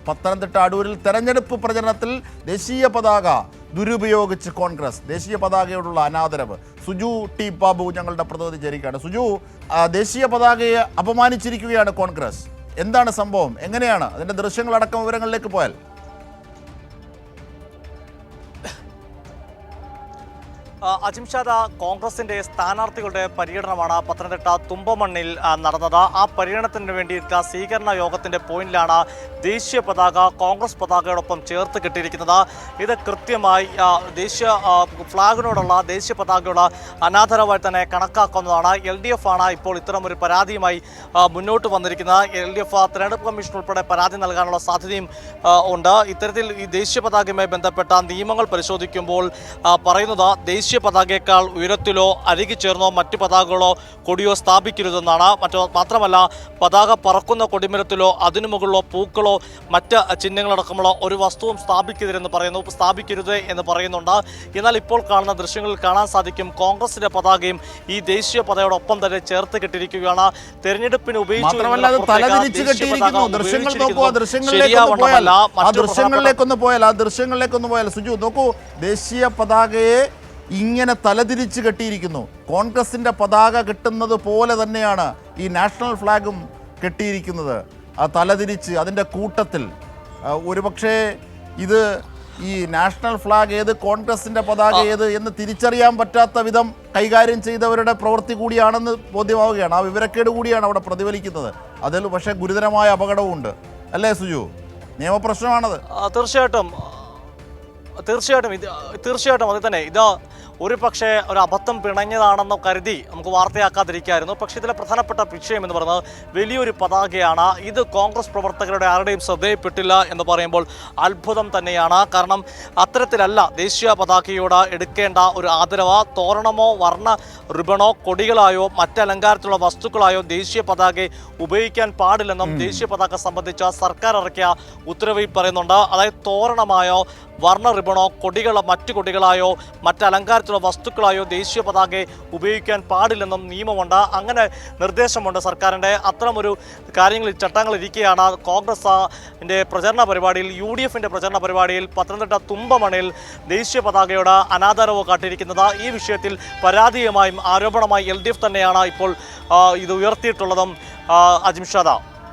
പത്തനംതിട്ട അടൂരിൽ തെരഞ്ഞെടുപ്പ് പ്രചരണത്തിൽ ദേശീയ പതാക ദുരുപയോഗിച്ച് കോൺഗ്രസ്. ദേശീയ പതാകയോടുള്ള അനാദരവ്. സുജു ടി ബാബു ഞങ്ങളുടെ പ്രതിനിധി ചേരുകയാണ്. സുജു, ദേശീയ പതാകയെ അപമാനിച്ചിരിക്കുകയാണ് കോൺഗ്രസ്. എന്താണ് സംഭവം? എങ്ങനെയാണ് അതിൻ്റെ ദൃശ്യങ്ങളടക്കം വിവരങ്ങളിലേക്ക് പോയാൽ? അജിംഷാദ, കോൺഗ്രസിന്റെ സ്ഥാനാർത്ഥികളുടെ പര്യടനമാണ് പത്തനംതിട്ട തുമ്പമണ്ണിൽ നടന്നത്. ആ പര്യടനത്തിന് വേണ്ടിയിട്ട് സ്വീകരണ യോഗത്തിന്റെ പോയിന്റിലാണ് ദേശീയ പതാക കോൺഗ്രസ് പതാകയോടൊപ്പം ചേർത്ത് കെട്ടിയിരിക്കുന്നത്. ഇത് കൃത്യമായി ദേശീയ ഫ്ലാഗിനോടുള്ള ദേശീയ പതാകയുള്ള അനാദരവായി തന്നെ കണക്കാക്കുന്നതാണ്. LDF ആണ് ഇപ്പോൾ ഇത്തരമൊരു പരാതിയുമായി മുന്നോട്ട് വന്നിരിക്കുന്നത്. LDF തെരഞ്ഞെടുപ്പ് കമ്മീഷൻ ഉൾപ്പെടെ പരാതി നൽകാനുള്ള സാധ്യതയും ഉണ്ട്. ഇത്തരത്തിൽ ഈ ദേശീയ പതാകയുമായി ബന്ധപ്പെട്ട നിയമങ്ങൾ പരിശോധിക്കുമ്പോൾ പറയുന്നത് ദേശീയ പതാകയേക്കാൾ ഉയരത്തിലോ അരികു ചേർന്നോ മറ്റു പതാകകളോ കൊടിയോ സ്ഥാപിക്കരുതെന്നാണ്. മാത്രമല്ല, പതാക പറക്കുന്ന കൊടിമരത്തിലോ അതിനു മുകളിലോ പൂക്കളോ മറ്റ് ചിഹ്നങ്ങളടക്കമുള്ള ഒരു വസ്തുവും സ്ഥാപിക്കരുത് എന്ന് പറയുന്നുണ്ട്. എന്നാൽ ഇപ്പോൾ കാണുന്ന ദൃശ്യങ്ങളിൽ കാണാൻ സാധിക്കും തെരഞ്ഞെടുപ്പിന്റെ പതാകയും ഈ ദേശീയ പതാകയോടൊപ്പം തന്നെ ചേർത്ത് കെട്ടിയിരിക്കുകയാണ്. തെരഞ്ഞെടുപ്പിന് ദൃശ്യങ്ങളിലേക്കൊന്ന് പോയാൽ സുജു നോക്കൂ, ദേശീയ പതാകയെ ഇങ്ങനെ തലതിരിച്ച് കെട്ടിയിരിക്കുന്നു. കോൺഗ്രസിന്റെ പതാക കെട്ടുന്നത് പോലെ തന്നെയാണ് ഈ നാഷണൽ ഫ്ലാഗും കെട്ടിയിരിക്കുന്നത്. ആ തലതിരിച്ച് അതിൻ്റെ കൂട്ടത്തിൽ ഒരുപക്ഷെ ഇത് ഈ നാഷണൽ ഫ്ലാഗ് ഏത് കോൺഗ്രസിന്റെ പതാക ഏത് എന്ന് തിരിച്ചറിയാൻ പറ്റാത്ത വിധം കൈകാര്യം ചെയ്തവരുടെ പ്രവൃത്തി കൂടിയാണെന്ന് ബോധ്യമാവുകയാണ്. ആ വിവരക്കേട് കൂടിയാണ് അവിടെ പ്രതിഫലിക്കുന്നത്. അതിൽ പക്ഷേ ഗുരുതരമായ അപകടവുമുണ്ട്, അല്ലേ സുജു? നിയമപ്രശ്നമാണത്. തീർച്ചയായിട്ടും അത് തന്നെ. ഇത് ഒരു പക്ഷേ ഒരു അബദ്ധം പിണഞ്ഞതാണെന്നോ കരുതി നമുക്ക് വാർത്തയാക്കാതിരിക്കായിരുന്നു. പക്ഷേ ഇതിലെ പ്രധാനപ്പെട്ട വിഷയം എന്ന് പറയുന്നത് വലിയൊരു പതാകയാണ്. ഇത് കോൺഗ്രസ് പ്രവർത്തകരുടെ ആരുടെയും ശ്രദ്ധയിൽപ്പെട്ടില്ല എന്ന് പറയുമ്പോൾ അത്ഭുതം തന്നെയാണ്. കാരണം അത്തരത്തിലല്ല ദേശീയ പതാകയോട് എടുക്കേണ്ട ഒരു ആദരവ്. തോരണമോ വർണ്ണ റിബണോ കൊടികളായോ മറ്റലങ്കാരത്തിലുള്ള വസ്തുക്കളായോ ദേശീയ പതാകയെ ഉപയോഗിക്കാൻ പാടില്ലെന്നും ദേശീയ പതാക സംബന്ധിച്ച സർക്കാർ ഇറക്കിയ ഉത്തരവിൽ പറയുന്നുണ്ട്. അതായത് തോരണമായോ വർണ്ണ റിബണോ മറ്റു കൊടികളായോ മറ്റലങ്കാരത്തിലുള്ള വസ്തുക്കളായോ ദേശീയ പതാകയെ ഉപയോഗിക്കാൻ പാടില്ലെന്നും നിയമമുണ്ട്. അങ്ങനെ നിർദ്ദേശമുണ്ട് സർക്കാരിൻ്റെ. അത്തരമൊരു കാര്യങ്ങളിൽ ചട്ടങ്ങളിരിക്കുകയാണ് കോൺഗ്രസിൻ്റെ പ്രചരണ പരിപാടിയിൽ, UDFിൻ്റെ പ്രചരണ പരിപാടിയിൽ പത്തനംതിട്ട തുമ്പമണ്ണിൽ ദേശീയ പതാകയോട് അനാദരവ് കാട്ടിയിരിക്കുന്നത്. ഈ വിഷയത്തിൽ പരാതിയുമായും ആരോപണമായി LDF തന്നെയാണ് ഇപ്പോൾ ഇത് ഉയർത്തിയിട്ടുള്ളതും. അജിംഷാദ.